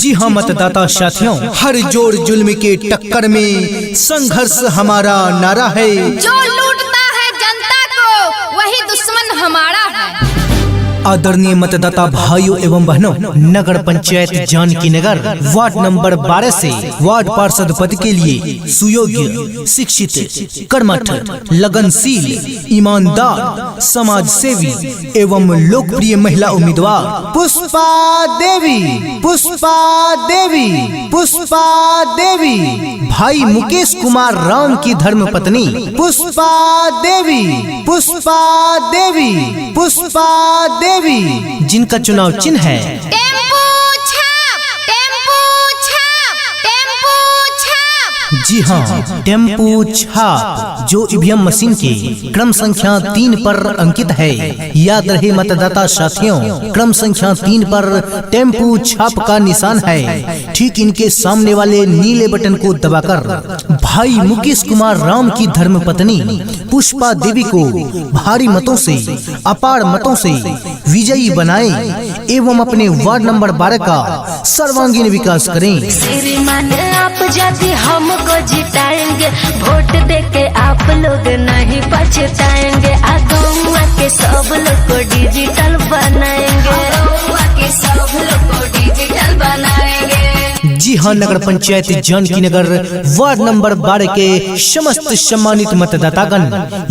जी हाँ मतदाता साथियों, हर जोड़ जुल्म के टक्कर में संघर्ष हमारा नारा है। जो लूटता है जनता को वही दुश्मन हमारा है। आदरणीय मतदाता भाइयों एवं बहनों, नगर पंचायत जानकी नगर वार्ड नंबर 12 से वार्ड पार्षद पद के लिए सुयोग्य, शिक्षित, कर्मठ, लगनशील, ईमानदार, समाज सेवी एवं लोकप्रिय महिला उम्मीदवार पुष्पा देवी, पुष्पा देवी, पुष्पा देवी, भाई मुकेश कुमार राम की धर्म पत्नी पुष्पा देवी, पुष्पा देवी, पुष्पा देवी, जिनका चुनाव चिन्ह है टेम्पू छाप, टेम्पू छाप, टेम्पू छाप। जी हाँ, टेम्पू छाप जो ईवीएम मशीन के क्रम संख्या 3 पर अंकित है। याद रहे मतदाता साथियों, क्रम संख्या 3 पर टेम्पू छाप का निशान है। ठीक इनके सामने वाले नीले बटन को दबाकर भाई मुकेश कुमार राम की धर्म पत्नी पुष्पा देवी को भारी मतों से, अपार मतों से विजयी बनाएं एवं अपने वार्ड नंबर 12 का सर्वांगीण विकास करें। श्रीमान आप जाति हमको जिताएंगे, वोट देके आप लोग नहीं पछताएंगे। आगुआ के सब लोग को डिजिटल बनाएंगे, के सब लोग को डिजिटल बनाएंगे। जी हाँ, नगर पंचायत जानकी नगर वार्ड नंबर 12 के समस्त सम्मानित मतदातागण,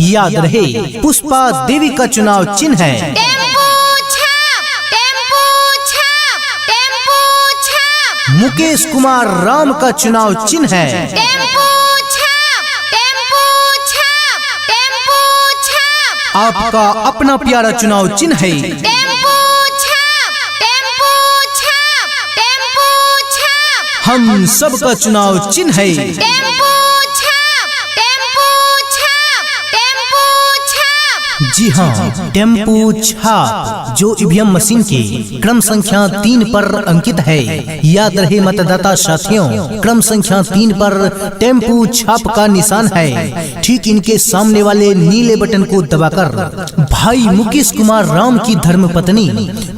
याद रहे पुष्पा देवी का चुनाव चिन्ह है टेम्पू छाप, टेम्पू छाप, टेम्पू छाप। मुकेश कुमार राम का चुनाव चिन्ह है टेम्पू छाप, टेम्पू छाप, टेम्पू छाप। आपका अपना प्यारा चुनाव चिन्ह है टेम्पू छाप, टेम्पू छाप, टेम्पू छाप। हम सबका चुनाव चिन्ह है टेम्पू छाप, टेम्पू छाप, टेम्पू छाप। जी हाँ, टेम्पू छाप जो ईवीएम मशीन के क्रम संख्या 3 पर अंकित है। याद रहे मतदाता साथियों, क्रम संख्या 3 पर टेम्पू छाप का निशान है। ठीक इनके सामने वाले नीले बटन को दबाकर भाई मुकेश कुमार राम की धर्म पत्नी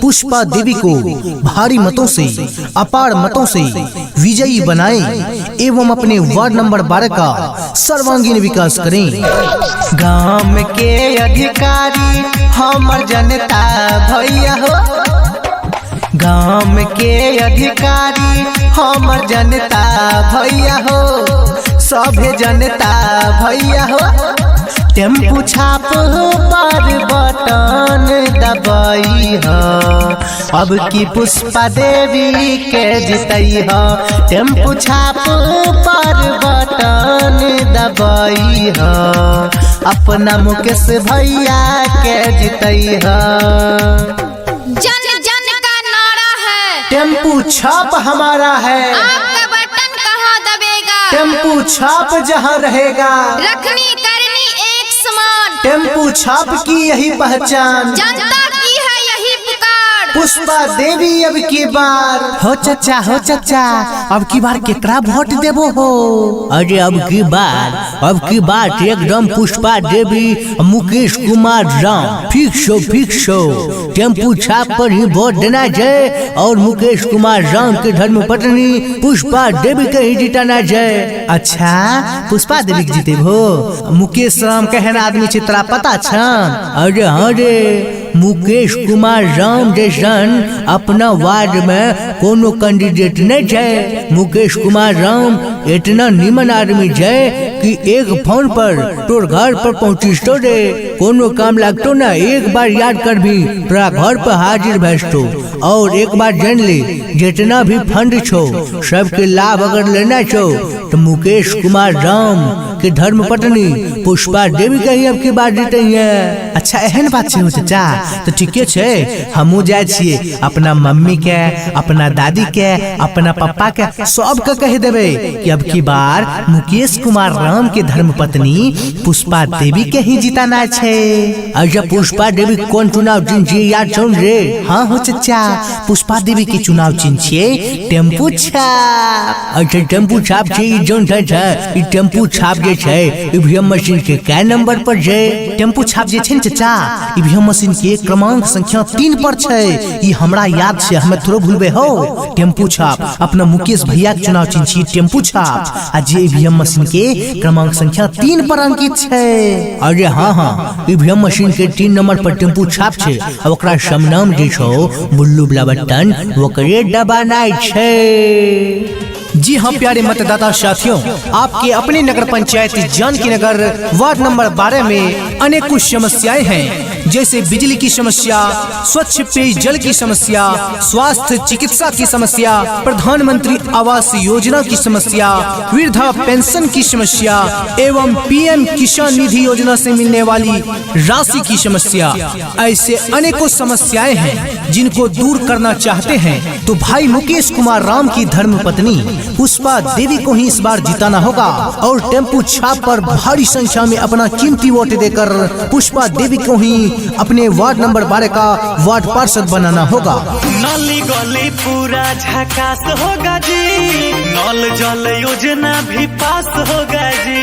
पुष्पा देवी को भारी मतों से, अपार मतों से विजयी बनाएं एवं अपने वार्ड नंबर 12 का सर्वांगीण विकास करें। गांव के अधिकारी हमर जनता भैया हो, गांव के अधिकारी हमर जनता भैया हो, सभे जनता भैया हो। टेम्पू छाप पर बटन दबाई हो, अब की पुष्पा देवी के जितई हो। टेम्पू छाप पर बटन दबाई हो, अपना मुकेश भैया के जितई हो। जन जन का नारा है, टेम्पू छाप हमारा है, आपका बटन कहाँ दबेगा। टेम्पू छाप जहाँ रहेगा, रखनी करनी एक समान, टेम्पू छाप की यही पहचान। जनता की है यही पुकार। पुष्पा देवी अब की बार हो चचा, हो चचा, अब की बार केकरा वोट देबो हो? अरे अब की बात एकदम पुष्पा देवी, मुकेश कुमार राम, फिक्स हो। टेम्पू छाप पर ही वोट देना है और मुकेश कुमार राम के धर्म पत्नी पुष्पा देवी के ही जिताना है। अच्छा, पुष्पा देवी के जीते हो? मुकेश राम कहन आदमी छै तोरा पता छन? अरे हाँ रे, मुकेश कुमार राम जैसन अपना वार्ड में कोनो कैंडिडेट नहीं है। मुकेश कुमार राम इतना निमन आदमी है कि एक फोन पर तोर घर पर पहुँचिस तो रे, कोनो काम लगतो ना, एक बार याद कर भी तोरा घर पर हाजिर भेजतो। और एक बार जान ले, जितना भी फंड छो सबके लाभ अगर लेना छो तो मुकेश कुमार राम के धर्म पत्नी पुष्पा देवी के ही अब की बात जीते हैं। अच्छा एहन बात छै हो चचा, तो ठीके छै, हमू जाय छियै अपना मम्मी के, अपना दादी के, अपना पापा के सबके कह देबे कि अब की बार मुकेश कुमार राम के धर्म पत्नी पुष्पा देवी के ही जिताना छै। अच्छा पुष्पा देवी कौन चुनाव चिन्ह छियै याद छौ रे? हाँ हो चचा, पुष्पा देवी के चुनाव चिन्ह छियै टेम्पू छाप। अच्छा टेम्पू छाप छै, ई जौन छै ई टेम्पू छाप जे छै ईवीएम मशीन के कै नंबर पर छै? टेम्पू छाप जे छै ने चाचा, ईवीएम मशीन के क्रमांक संख्या 3 पर छै। ई हमरा याद छै, हमें थोड़ो भूलबे हो। टेम्पू छाप अपना मुकेश भैया के चुनाव चिन्ह छी टेम्पू छाप, आ जे ईवीएम मशीन के क्रमांक संख्या 3 पर अंकित छै। अरे हाँ, ईवीएम मशीन के 3 नंबर पर टेम्पू छाप छै। अब ओकरा समनाम जे छो बुल्लू वाला बटन ओकरे दबानाइ छै। जी हाँ प्यारे मतदाता साथियों, आपके अपने नगर पंचायत जानकी नगर वार्ड नंबर 12 में अनेक कुछ समस्याएं हैं, जैसे बिजली की समस्या, स्वच्छ पेयजल की समस्या, स्वास्थ्य चिकित्सा की समस्या, प्रधानमंत्री आवास योजना की समस्या, वृद्धा पेंशन की समस्या एवं पीएम किसान निधि योजना से मिलने वाली राशि की समस्या। ऐसे अनेकों समस्याएं हैं जिनको दूर करना चाहते हैं तो भाई मुकेश कुमार राम की धर्मपत्नी पुष्पा देवी को ही इस बार जिताना होगा और टेम्पू छाप पर भारी संख्या में अपना कीमती वोट देकर पुष्पा देवी को ही अपने वार्ड नंबर 12 का वार्ड पार्षद बनाना होगा। नाली गली पूरा झकास होगा जी, नल जल योजना भी पास होगा जी।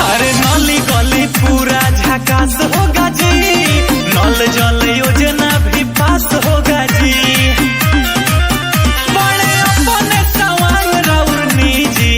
अरे नाली गली पूरा झकास होगा जी, नल जल योजना भी पास होगा जी। बड़े अपने सवाल रौरनी जी,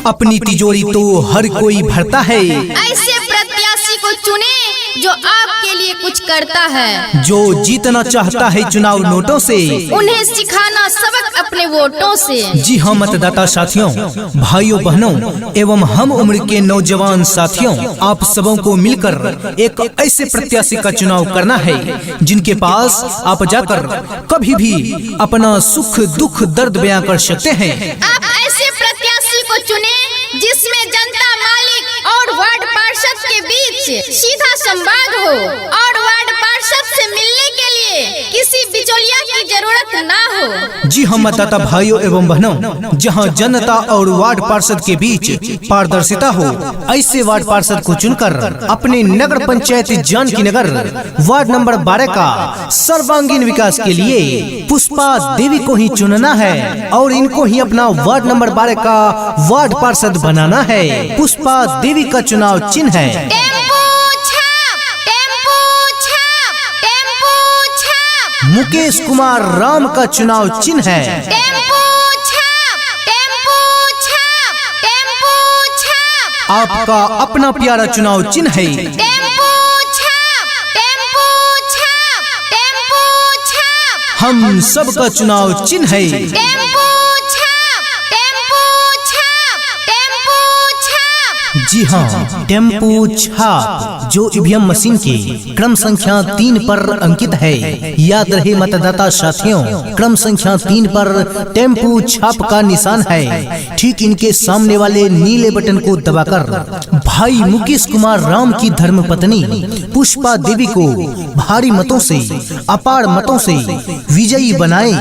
अपनी तिजोरी तो हर कोई भरता है, ऐसे प्रत्याशी को चुने जो आपके लिए कुछ करता है। जो जीतना चाहता है चुनाव नोटों से, उन्हें सिखाना सबक अपने वोटों से। जी हाँ मतदाता साथियों, भाइयों बहनों एवं हम उम्र के नौजवान साथियों, आप सबों को मिलकर एक ऐसे प्रत्याशी का चुनाव करना है जिनके पास आप जाकर कभी भी अपना सुख दुख दर्द बयां कर सकते हैं। आप ऐसे प्रत्याशी को चुने जिसमें जनता, मालिक और वार्ड पार्षद के बीच सीधा संवाद हो और वार्ड पार्षद से मिलने के लिए किसी बिचौलिया की जरूरत ना हो। जी हम मतदाता भाइयों एवं बहनों, जहां जनता और वार्ड पार्षद के बीच पारदर्शिता हो, ऐसे वार्ड पार्षद को चुनकर अपने नगर पंचायत जानकी नगर वार्ड नंबर 12 का सर्वांगीण विकास के लिए पुष्पा देवी को ही चुनना है और इनको ही अपना वार्ड नंबर 12 का वार्ड पार्षद बनाना है। पुष्पा देवी का चुनाव चिन्ह है टेम्पू छाप, टेम्पू छाप, टेम्पू छाप। मुकेश कुमार राम का चुनाव चिन्ह है टेम्पू छाप, टेम्पू छाप, टेम्पू छाप। आपका अपना प्यारा चुनाव चिन्ह है टेम्पू छाप, टेम्पू छाप, टेम्पू छाप। हम सबका चुनाव चिन्ह है टेम्पू छाप, टेम्पू छाप, टेम्पू छाप। जी हाँ, टेम्पू छाप जो ईवीएम मशीन के क्रम संख्या 3 पर अंकित है। याद रहे मतदाता साथियों, क्रम संख्या 3 पर टेम्पू छाप का निशान है। ठीक इनके सामने वाले नीले बटन को दबाकर भाई मुकेश कुमार राम की धर्मपत्नी पुष्पा देवी को भारी मतों से, अपार मतों से विजयी बनाएं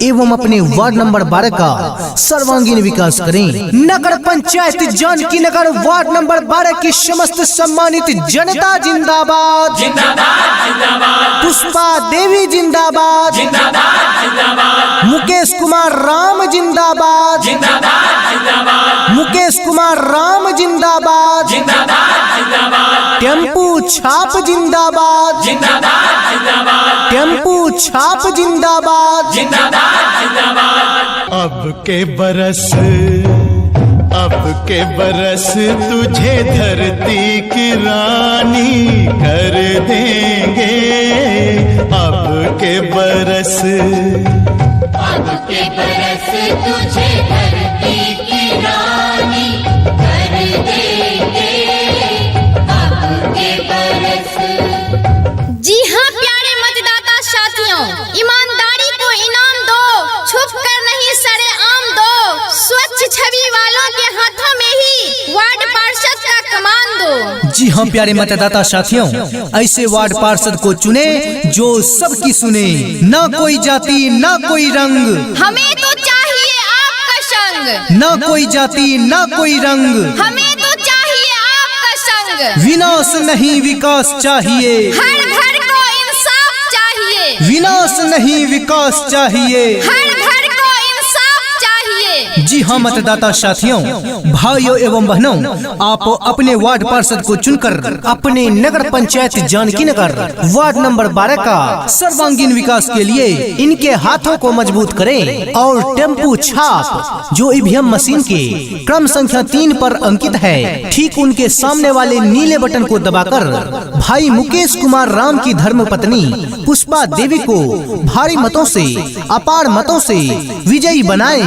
एवं अपने वार्ड नंबर 12 का सर्वांगीण विकास करें। नगर पंचायत जानकी नगर वार्ड नंबर 12 की समस्त सम्मानित जनता जिंदाबाद, जिंदाबाद जिंदाबाद, पुष्पा देवी जिंदाबाद, जिंदाबाद जिंदाबाद, मुकेश कुमार राम जिंदाबाद, जिंदाबाद जिंदाबाद, मुकेश कुमार राम जिंदाबाद, जिंदाबाद जिंदाबाद, टेम्पू छाप जिंदाबाद, जिंदाबाद जिंदाबाद, टेम्पू छाप जिंदाबाद, जिंदाबाद जिंदाबाद। अब के बरस तुझे धरती की रानी कर देंगे। अब के बरस तुझे धरती की रानी कर देंगे। अब के बरस। जी हाँ प्यारे मतदाता साथियों, ईमानदारी को इनाम दो, छुप कर नहीं सरेआम दो। स्वच्छ छवि वालों के हाथों में ही वार्ड पार्षद का कमान दो। जी हाँ प्यारे मतदाता साथियों, ऐसे वार्ड पार्षद को चुने जो सबकी सुने, ना कोई जाति ना कोई रंग, हमें तो चाहिए आपका संग। ना कोई जाति ना कोई रंग, हमें तो चाहिए आपका संग। विनाश नहीं विकास चाहिए, हर घर को इंसाफ चाहिए। विनाश नहीं विकास चाहिए, हर घर को जी हाँ मतदाता साथियों, भाइयों एवं बहनों, आप अपने वार्ड पार्षद को चुनकर अपने नगर पंचायत जानकी नगर वार्ड नंबर 12 का सर्वांगीण विकास के लिए इनके हाथों को मजबूत करें और टेम्पू छाप जो ईवीएम मशीन के क्रम संख्या 3 पर अंकित है, ठीक उनके सामने वाले नीले बटन को दबाकर भाई मुकेश कुमार राम की धर्म पत्नी पुष्पा देवी को भारी मतों से, अपार मतों से विजयी बनाएं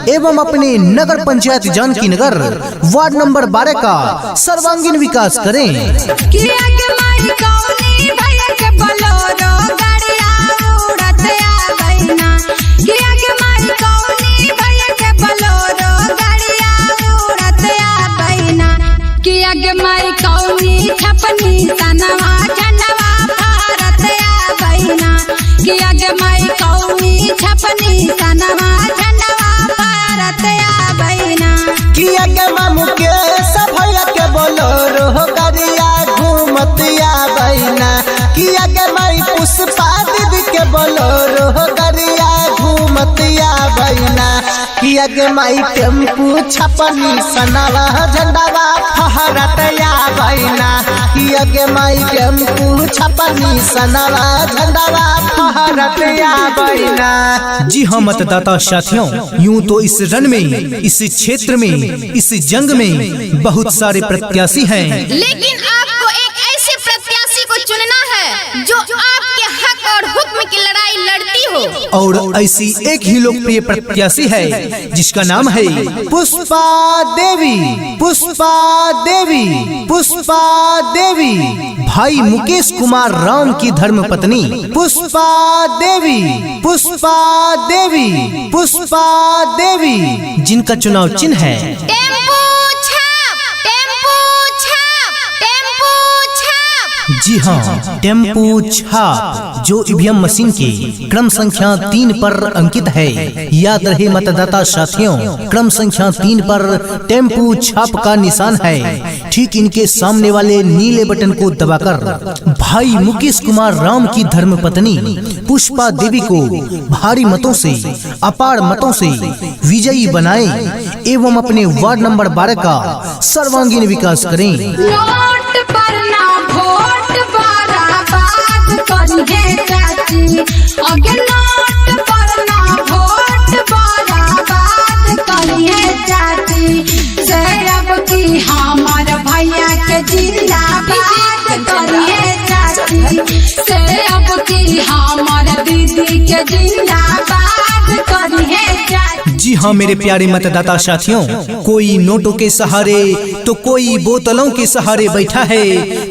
एवं अपने नगर पंचायत जानकी नगर वार्ड नंबर 12 का सर्वांगीण विकास करें। किया के मामू के सफैया के बोलोरो गरिया घूमतिया बहिना, किया के माई पुष्पा दीदी के बोलोरो गरिया घूमतिया बहिना, किया के माई टेम्पू छपनी सनावा झंडावा फहरतिया बहिना, किया के माई टेम्पू छपनी सनावा झंडावा फहरतिया बहिना। जी हाँ मतदाता साथियों, यूं तो इस रण में, इस क्षेत्र में, इस जंग में बहुत सारे प्रत्याशी हैं, लेकिन आपको एक ऐसे प्रत्याशी को चुनना है जो आपके हक और हुक्म की लड़ाई लड़ती हो। और ऐसी एक ही लोकप्रिय प्रत्याशी है जिसका नाम है पुष्पा देवी, पुष्पा देवी, पुष्पा देवी, भाई मुकेश कुमार राम की धर्म पत्नी पुष्पा देवी, पुष्पा देवी, पुष्पा देवी, जिनका चुनाव चिन्ह है टेम्पू छाप, टेम्पू छाप, टेम्पू छाप। जी हाँ, टेम्पू छाप जो ईवीएम मशीन के क्रम संख्या 3 पर अंकित है। याद रहे मतदाता साथियों, क्रम संख्या 3 पर टेम्पू छाप का निशान है, ठीक इनके सामने वाले नीले बटन को दबाकर भाई मुकेश कुमार राम की धर्म पत्नी पुष्पा देवी को भारी मतों से, अपार मतों से विजयी बनाएं एवं अपने वार्ड नंबर 12 का सर्वांगीण विकास करें। नोट पर ना वोट बर्बाद करिए चाची, अगे नोट पर ना वोट बर्बाद करिए चाची, से अब की हमार भैया के जिंदाबाद करिए चाची, से अब की हमार दीदी के जिंदाबाद करिए चाची। जी हाँ मेरे प्यारे मतदाता साथियों, कोई नोटों के सहारे तो कोई बोतलों के सहारे बैठा है,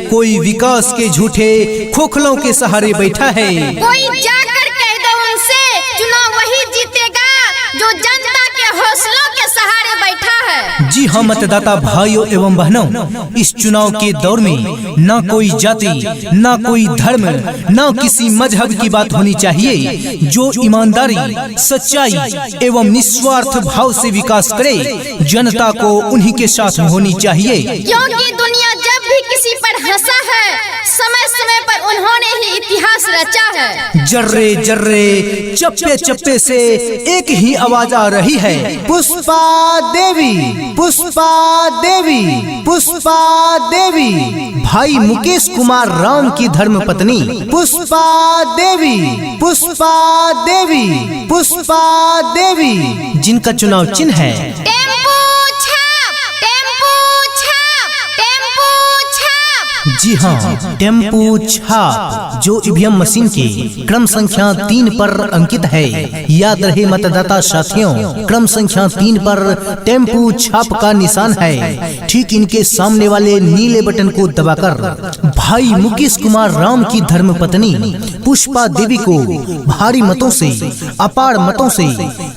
कोई विकास के झूठे खोखलों के सहारे बैठा है। कोई जाकर कह दो उनसे चुनाव वही जीतेगा जो जनता के हौसलों के सहारे बैठा है। जी हाँ मतदाता भाइयों एवं बहनों, इस चुनाव के दौर में न कोई जाति, न कोई धर्म, न किसी मजहब की बात होनी चाहिए। जो ईमानदारी, सच्चाई एवं निस्वार्थ भाव से विकास करे, जनता को उन्हीं के साथ होनी चाहिए। क्योंकि दुनिया जब भी किसी पर हंसा है, समय समय पर उन्होंने ही इतिहास रचा है। जर्रे जर्रे चप्पे चप्पे से एक ही आवाज आ रही है, पुष्पा देवी, पुष्पा देवी, पुष्पा देवी, भाई मुकेश कुमार राम की धर्म पत्नी पुष्पा देवी, पुष्पा देवी, पुष्पा देवी, जिनका चुनाव चिन्ह है टेम्पू छाप, टेम्पू छाप, टेम्पू छाप। जी हाँ, टेम्पू छाप जो ईवीएम मशीन के क्रम संख्या 3 पर अंकित है। याद रहे मतदाता साथियों, क्रम संख्या 3 पर टेम्पू छाप का निशान है, ठीक इनके सामने वाले नीले बटन को दबाकर भाई मुकेश कुमार राम की धर्म पत्नी पुष्पा देवी को भारी मतों से, अपार मतों से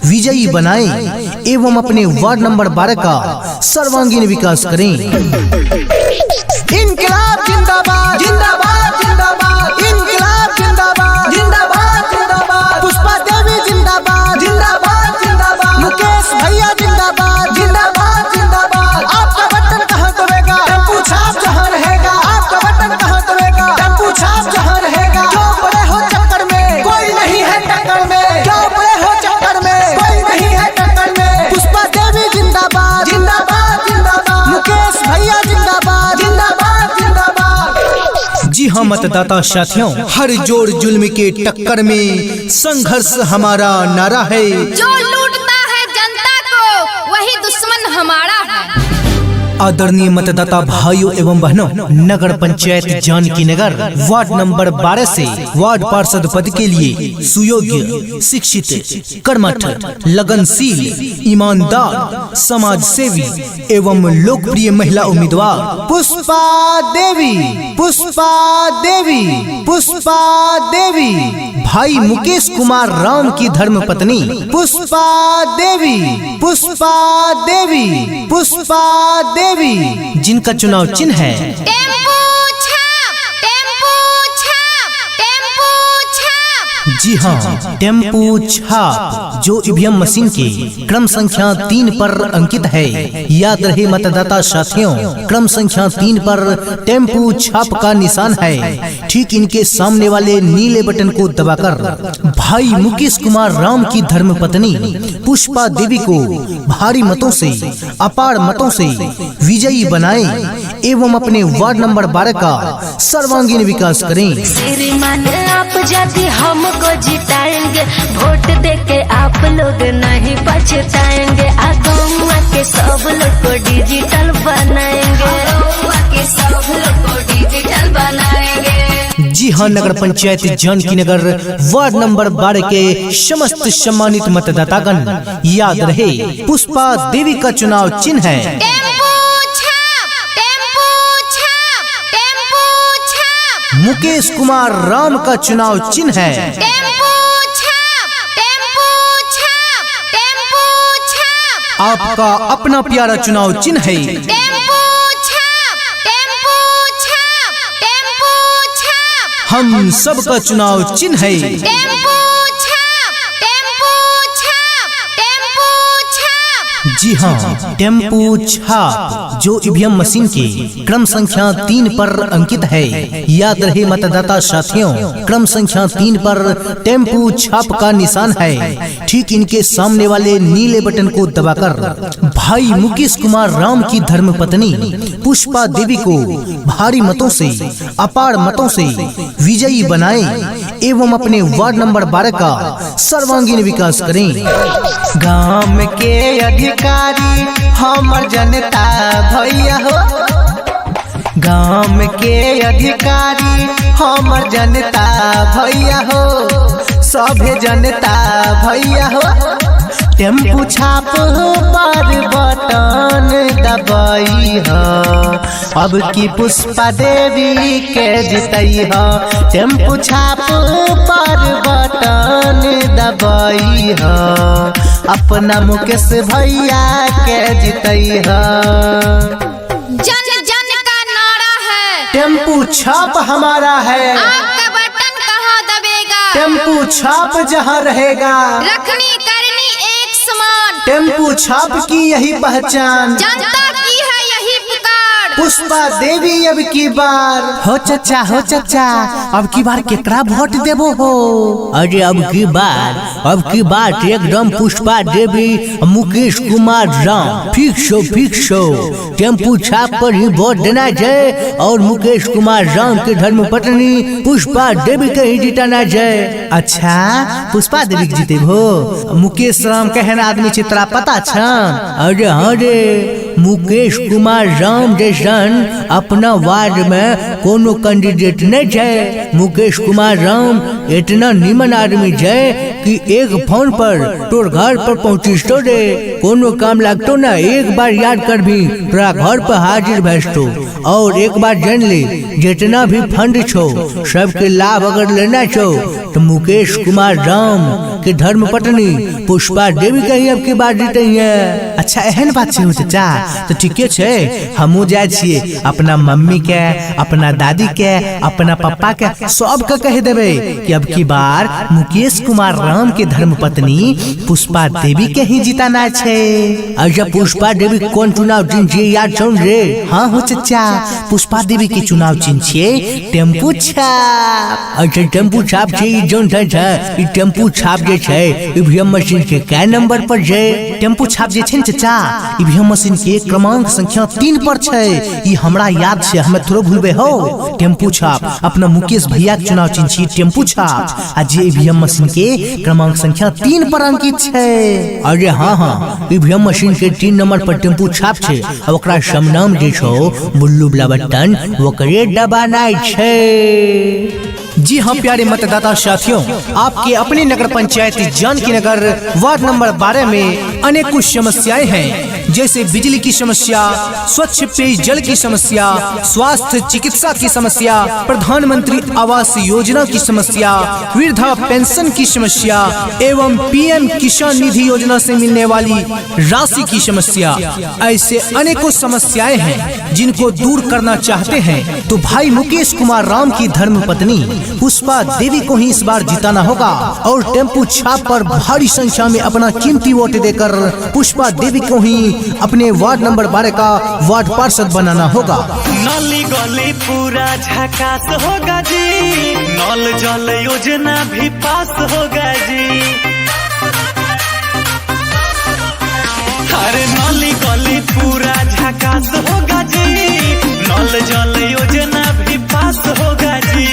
विजयी बनाएं एवं अपने वार्ड नंबर 12 का सर्वांगीण विकास करें। इनकलाब जिंदाबाद, जिंदाबाद, जिंदाबाद, इनकलाब जिंदाबाद, जिंदाबाद, जिंदाबाद, पुष्पा देवी जिंदाबाद, जिंदाबाद, जिंदाबाद, मुकेश भैया जिंदाबाद, जिंदाबाद, जिंदाबाद। आपका बटन कहाँ दबेगा, टेम्पू छाप जहाँ रहेगा, आपका बटन कहाँ दबेगा, टेम्पू छाप जहाँ रहेगा। क्यों पड़े हो चक्कर में, कोई नहीं है टक्कर में, क्यों पड़े हो चक्कर में, कोई नहीं है टक्कर में, पुष्पा देवी जी हाँ मतदाता साथियों, हर जोड़ जुल्म के टक्कर में संघर्ष हमारा नारा है। जो लूटता है जनता को वही दुश्मन हमारा है। आदरणीय मतदाता भाइयों एवं बहनों, नगर पंचायत जानकी नगर वार्ड नंबर 12 से वार्ड पार्षद पद के लिए सुयोग्य, शिक्षित, कर्मठ, लगनशील, ईमानदार, समाज सेवी एवं लोकप्रिय महिला उम्मीदवार पुष्पा देवी, पुष्पा देवी, पुष्पा देवी, भाई मुकेश कुमार राम की धर्म पत्नी पुष्पा देवी, पुष्पा देवी, पुष्पा देवी, जिनका चुनाव चिन्ह है टेम्पू छाप, टेम्पू छाप, टेम्पू छाप। जी हाँ, टेम्पू छाप जो ईवीएम मशीन के क्रम संख्या 3 पर अंकित है। याद रहे मतदाता साथियों, क्रम संख्या 3 पर टेम्पू छाप का निशान है। ठीक इनके सामने वाले नीले बटन को दबाकर भाई मुकेश कुमार राम की धर्म पत्नी पुष्पा देवी को भारी मतों से, अपार मतों से विजयी बनाएं एवं अपने वार्ड नंबर 12 का सर्वांगीण विकास करें। श्रीमान आप जाति हमको जिताएंगे, वोट देके आप लोग नहीं पछताएंगे। आगुआ के सब लोग को डिजिटल बनाएंगे, आगुआ के सब लोग को डिजिटल बनाएंगे। जी हाँ, नगर पंचायत जानकी नगर वार्ड नंबर 12 के समस्त सम्मानित मतदातागण, याद रहे पुष्पा देवी का चुनाव चिन्ह है टेम्पू छाप, टेम्पू छाप, टेम्पू छाप। मुकेश कुमार राम का चुनाव चिन्ह है टेम्पू छाप, टेम्पू छाप, टेम्पू छाप। आपका अपना प्यारा चुनाव चिन्ह है टेम्पू छाप, टेम्पू छाप, टेम्पू छाप। हम सबका चुनाव चिन्ह है टेम्पू छाप, टेम्पू छाप, टेम्पू छाप। जी हाँ, टेम्पू छाप जो ईवीएम मशीन के क्रम संख्या 3 पर अंकित है। याद रहे मतदाता साथियों, क्रम संख्या 3 पर टेम्पू छाप का निशान है। ठीक इनके सामने वाले नीले बटन को दबाकर भाई मुकेश कुमार राम की धर्म पत्नी पुष्पा देवी को भारी मतों से, अपार मतों से विजयी बनाएं एवं अपने वार्ड नंबर 12 का सर्वांगीण विकास करें। गांव के अधिकारी हमर जनता भैया हो, गांव के अधिकारी हमर जनता भैया हो, सभे जनता भैया हो। टेम्पू छाप पर बटन दबाई हो, अब की पुष्पा देवी के जितई हो। टेम्पू छाप पर बटन दबाई हो, अपना मुकेश भैया के जितई हो। जन जन का नारा है, टेम्पू छाप हमारा है, आपका बटन कहाँ दबेगा। टेम्पू छाप जहाँ रहेगा, रखनी करनी एक समान, टेम्पू छाप की यही पहचान, जनता की है यही पुकार। पुष्पा देवी अब की बार हो चचा, हो चचा, अब की बार केकरा वोट देबो हो? अरे अब की बार एकदम पुष्पा देवी, मुकेश कुमार राम, फिक्स हो। टेम्पू छाप पर ही वोट देना जाए और मुकेश कुमार राम की धर्म पत्नी पुष्पा देवी के ही जिताना जाए। अच्छा, पुष्पा देवी के जीते हो? मुकेश राम कहन आदमी चित्रा पता छन? अरे हाँ रे, मुकेश कुमार राम जैसन अपना वार्ड में कोनो कैंडिडेट नहीं है। मुकेश कुमार राम इतना निमन आदमी है कि एक फोन पर तोर घर पर पहुँचिस तो रे, कोनो काम लगतो ना, एक बार याद कर भी तोरा घर पर हाजिर भेजतो। और एक बार जान ले, जितना भी फंड छो सबके लाभ अगर लेना छो तो मुकेश कुमार राम के धर्म पत्नी पुष्पा देवी कहीं अब की बात जीते हैं। अच्छा एहन बात छै चचा, तो ठीके छे, हमू जाय छिए अपना मम्मी के, अपना दादी के, अपना पापा के सबके कह देबे कि अब की बार मुकेश कुमार राम के धर्म पत्नी पुष्पा देवी के ही जिताना छे। अच्छा पुष्पा देवी कौन चुनाव चिन्ह छिए याद छौ रे? हाँ हो चचा, पुष्पा देवी के चुनाव चिन्ह छिए टेम्पू छाप। अच्छा टेम्पू छाप छै, जोन छै ई टेम्पू छाप जे छै ईवीएम मशीन के कै नंबर पर छै? टेम्पू छाप जे छै न चचा, ईवीएम मशीन के के क्रमांक संख्या 3 पर छै। ई हमरा याद छै, हमें थोड़ो भूलबे हो। टेम्पू छाप अपना मुकेश भैया के चुनाव चिन्ह छी टेम्पू छाप, आ जे ईवीएम मशीन के क्रमांक संख्या 3 पर अंकित छै। अरे हाँ, ईवीएम मशीन के 3 नंबर पर टेम्पू छाप छै। अब ओकरा समनाम जे छो बुल्लू वाला बटन ओकरे दबाना छै। जी हाँ प्यारे मतदाता साथियों, आपके अपने नगर पंचायत जानकी नगर वार्ड नंबर 12 में अनेक कुछ समस्याएं हैं, जैसे बिजली की समस्या, स्वच्छ पेयजल की समस्या, स्वास्थ्य चिकित्सा की समस्या, प्रधानमंत्री आवास योजना की समस्या, वृद्धा पेंशन की समस्या एवं पीएम किसान निधि योजना से मिलने वाली राशि की समस्या। ऐसे अनेकों समस्याएं हैं जिनको दूर करना चाहते हैं तो भाई मुकेश कुमार राम की धर्म पत्नी पुष्पा देवी को ही इस बार जिताना होगा और टेम्पू छाप पर भारी संख्या में अपना कीमती वोट देकर पुष्पा देवी को ही अपने वार्ड नंबर 12 का वार्ड पार्षद बनाना होगा। नली गली पूरा झकास होगा जी, नल जल योजना भी पास होगा जी। अरे नली गली पूरा झकास होगा जी, नल जल योजना भी पास होगा जी।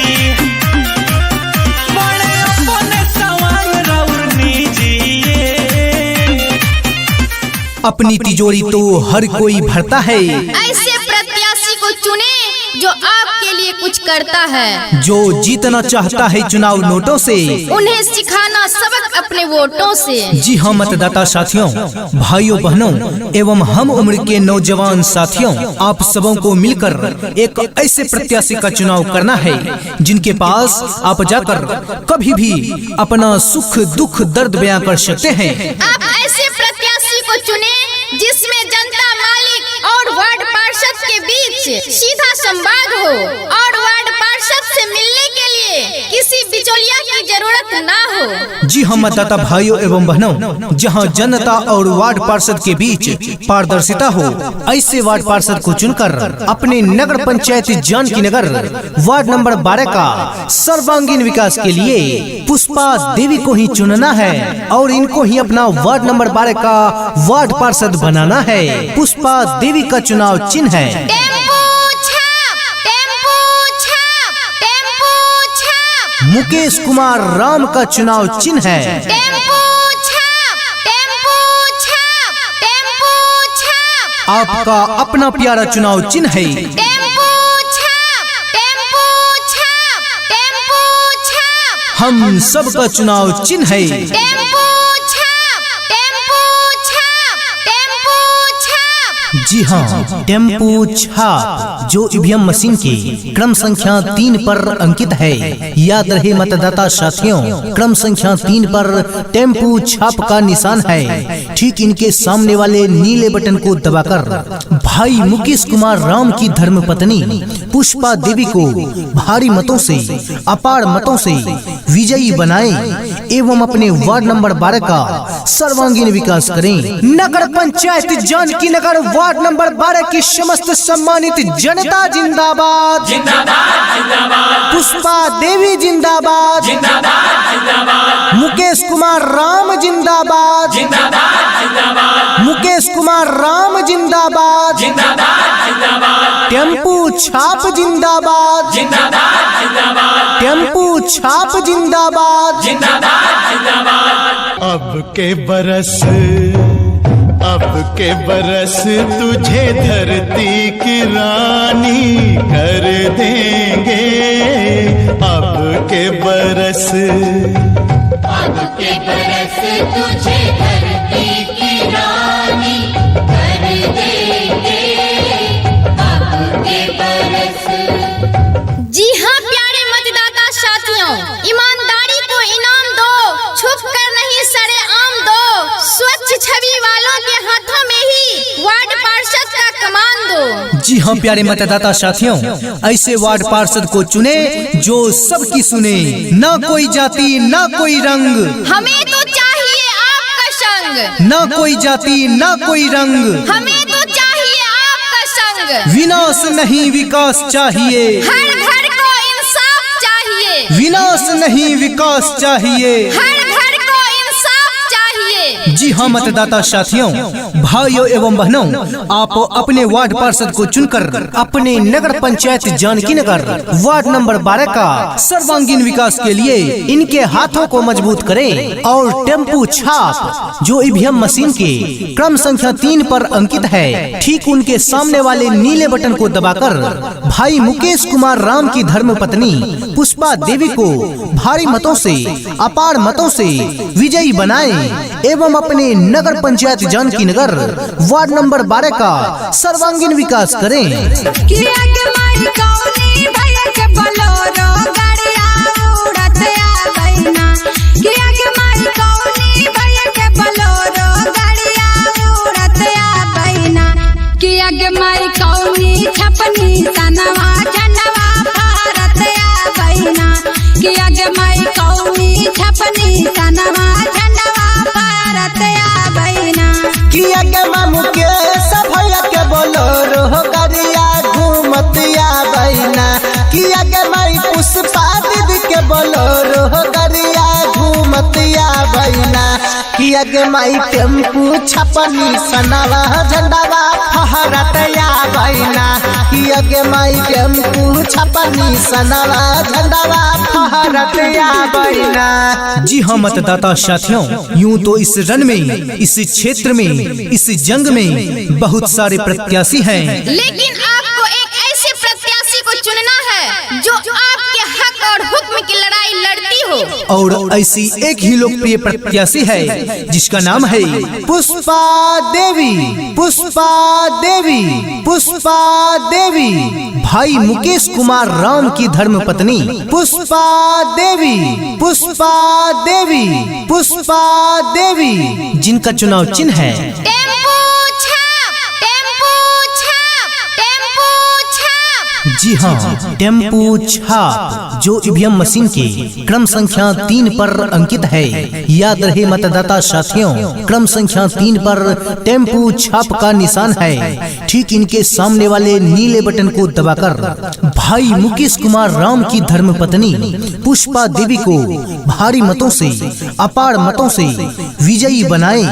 बड़े अपने सवाल रौरनी जी, अपनी तिजोरी तो हर कोई भरता है, ऐसे प्रत्याशी को चुने जो आपके लिए कुछ करता है। जो जीतना चाहता है चुनाव नोटों से, उन्हें सिखाना सबक अपने वोटों से। जी हाँ मतदाता साथियों, भाइयों बहनों एवं हम उम्र के नौजवान साथियों, आप सबों को मिलकर एक ऐसे प्रत्याशी का चुनाव करना है जिनके पास आप जाकर कभी भी अपना सुख दुख दर्द बयां कर सकते हैं। आप ऐसे प्रत्याशी को चुने जिसमें जनता, मालिक और वार्ड पार्षद के बीच सीधा संवाद हो और वार्ड पार्षद से मिलने के लिए किसी बिचौलिया की जरूरत ना हो। जी हम मतदाता भाइयों एवं बहनों, जहां जनता और वार्ड पार्षद के बीच पारदर्शिता हो, ऐसे वार्ड पार्षद को चुनकर अपने नगर पंचायत जानकी नगर वार्ड नंबर 12 का सर्वांगीण विकास के लिए पुष्पा देवी को ही चुनना है और इनको ही अपना वार्ड नंबर 12 का वार्ड पार्षद बनाना है। पुष्पा देवी का चुनाव चिन्ह है टेम्पू छाप, टेम्पू छाप, टेम्पू छाप। मुकेश कुमार राम का चुनाव चिन्ह है टेम्पू छाप, टेम्पू छाप, टेम्पू छाप। आपका अपना प्यारा चुनाव चिन्ह है टेम्पू छाप, टेम्पू छाप, टेम्पू छाप। हम सबका चुनाव चिन्ह है टेम्पू छाप, टेम्पू छाप, टेम्पू छाप। जी हाँ, टेम्पू छाप जो ईवीएम मशीन के क्रम संख्या 3 पर अंकित है। याद रहे मतदाता साथियों, क्रम संख्या 3 पर टेम्पू छाप का निशान है। ठीक इनके सामने वाले नीले बटन को दबाकर भाई मुकेश कुमार राम की धर्म पत्नी पुष्पा देवी को भारी मतों से, अपार मतों से विजयी बनाएं एवं अपने वार्ड नंबर 12 का सर्वांगीण विकास करें। नगर पंचायत जानकी नगर वार्ड नंबर 12 की समस्त सम्मानित जनता जिंदाबाद, जिंदाबाद जिंदाबाद, पुष्पा देवी जिंदाबाद, जिंदाबाद जिंदाबाद, मुकेश कुमार राम जिंदाबाद, जिंदाबाद जिंदाबाद, मुकेश कुमार राम जिंदाबाद, जिंदाबाद जिंदाबाद, टेम्पू छाप जिंदाबाद, जिंदाबाद जिंदाबाद, टेम्पू छाप जिंदाबाद, जिंदाबाद जिंदाबाद। अब के बरस तुझे धरती की रानी कर देंगे। अब के बरस तुझे धरती की रानी कर देंगे। अब के बरस। जी हाँ प्यारे मतदाता साथियों, ईमानदारी को इनाम दो, छुप कर नहीं सरेआम दो, स्वच्छ छवि वालों के हाथों में ही वार्ड पार्षद का कमान दो। जी हाँ प्यारे मतदाता साथियों, ऐसे वार्ड पार्षद को चुने जो सबकी सुने, ना कोई जाति ना कोई रंग, हमें तो चाहिए आपका संग, ना कोई जाति ना कोई रंग, हमें तो चाहिए आपका संग। विनाश नहीं विकास चाहिए, हर घर को इंसाफ चाहिए, विनाश नहीं विकास चाहिए, हर घर को इंसाफ चाहिए। जी हाँ मतदाता साथियों, भाइयों एवं बहनों, आप अपने वार्ड पार्षद को चुनकर अपने नगर पंचायत जानकी नगर वार्ड नंबर 12 का सर्वांगीण विकास के लिए इनके हाथों को मजबूत करें और टेम्पू छाप जो ईवीएम मशीन के क्रम संख्या 3 पर अंकित है, ठीक उनके सामने वाले नीले बटन को दबाकर भाई मुकेश कुमार राम की धर्मपत्नी पुष्पा देवी को भारी मतों से, अपार मतों से विजयी बनाएं एवं अपने नगर पंचायत जानकी नगर वार्ड नंबर 12 का सर्वांगीण विकास करें। किया के माई कौनी भैया के बोलोरो गाड़िया उड़त आ गईना। किया के माई कौनी भैया के बोलोरो गाड़िया उड़त आ गईना। किया के माई कौनी छपनी सनवा झंडवा भारत आ गईना। किया के माई कौनी छपनी सनवा झंडवा भारत आ गईना। किया के मामू के सभैया के बोलोरो गरिया घूमत आ गईना। किया के माई पुष्पा दीदी के बोलोरो गरिया घूमत आ गईना। किया के माई टेम्पू छपनी सनवा झंडावा फहरत आ गईना। किया के माई टेम्पू छपनी सनवा झंडावा फहरत आ गईना। जी हाँ मतदाता साथियों, यूं तो इस रण में, इस क्षेत्र में, इस जंग में बहुत सारे प्रत्याशी हैं, लेकिन आपको एक ऐसे प्रत्याशी को चुनना है जो आपके हक और हुक्म की लड़ाई लड़ती हो। और ऐसी एक ही लोकप्रिय प्रत्याशी है जिसका नाम है पुष्पा देवी। पुष्पा देवी, पुष्पा देवी भाई मुकेश कुमार राम की धर्मपत्नी पुष्पा देवी। पुष्पा देवी, पुष्पा देवी जिनका चुनाव चिन्ह है टेम्पू छाप, टेम्पू छाप, टेम्पू छाप। जी हाँ, टेम्पू छाप जो ईवीएम मशीन के क्रम संख्या 3 पर अंकित है। याद रहे मतदाता साथियों, क्रम संख्या 3 पर टेम्पू छाप का निशान है, ठीक इनके सामने वाले नीले बटन को दबाकर भाई मुकेश कुमार राम की धर्मपत्नी पुष्पा देवी को भारी मतों से, अपार मतों से विजयी बनाएं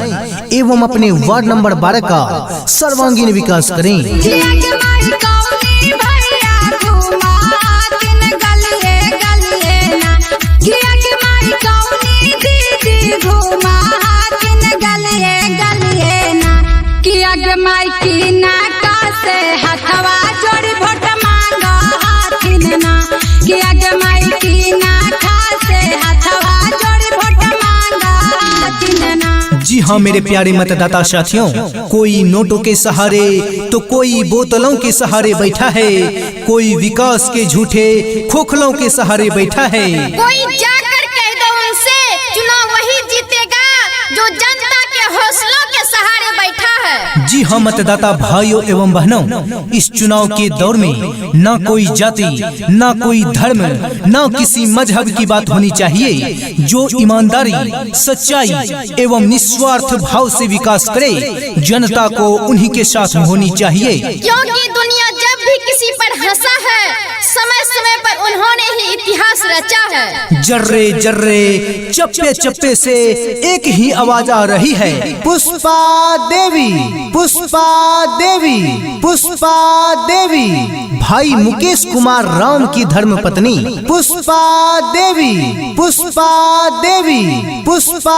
एवं अपने वार्ड नंबर 12 का सर्वांगीण विकास करें। किया के माई कौनी भैया घुमा किन गलिए गलिए ना। किया के माई कौनी दीदी घुमा किन गलिए गलिए ना। किया के माई की नाका से हथवा जोड़ी भोट मांगा हाथिन ना। किया के माई की नाका से हथवा जोड़ी भोट मांगा हाथिन ना। जी हाँ मेरे प्यारे मतदाता साथियों, कोई नोटों के सहारे तो कोई बोतलों के सहारे बैठा है, कोई विकास के झूठे खोखलों के सहारे बैठा है। कोई जाकर कह दो उनसे चुनाव वही जीतेगा जो जनता के हौसलों के सहारे बैठा है। जी हाँ मतदाता भाइयों एवं बहनों, इस चुनाव के दौर में ना कोई जाति, ना कोई धर्म, ना किसी मजहब की बात होनी चाहिए। जो ईमानदारी, सच्चाई एवं निस्वार्थ भाव से विकास करे, जनता को उन्हीं के साथ होनी चाहिए। क्योंकि दुनिया जब भी किसी पर हंसा है, समय समय पर उन्होंने ही इतिहास रचा है। जर्रे जर्रे चप्पे चप्पे से एक ही आवाज आ रही है, पुष्पा देवी। पुष्पा देवी, पुष्पा देवी भाई मुकेश कुमार राम की धर्मपत्नी पुष्पा देवी। पुष्पा देवी, पुष्पा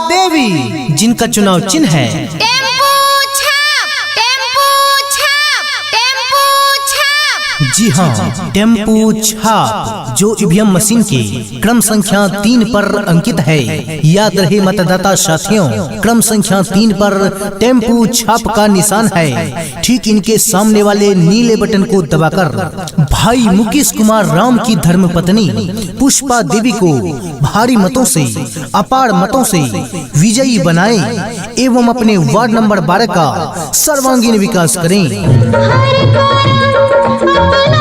देवी जिनका चुनाव चिन्ह है टेम्पू छाप, टेम्पू छाप, टेम्पू छाप। जी हाँ, टेम्पू छाप जो ईवीएम मशीन के क्रम संख्या 3 पर अंकित है। याद रहे मतदाता साथियों, क्रम संख्या 3 पर टेम्पू छाप का निशान है, ठीक इनके सामने वाले नीले बटन को दबाकर भाई मुकेश कुमार राम की धर्मपत्नी पुष्पा देवी को भारी मतों से, अपार मतों से विजयी बनाएं एवं अपने वार्ड नंबर 12 का सर्वांगीण विकास करें। हर कोरा अपना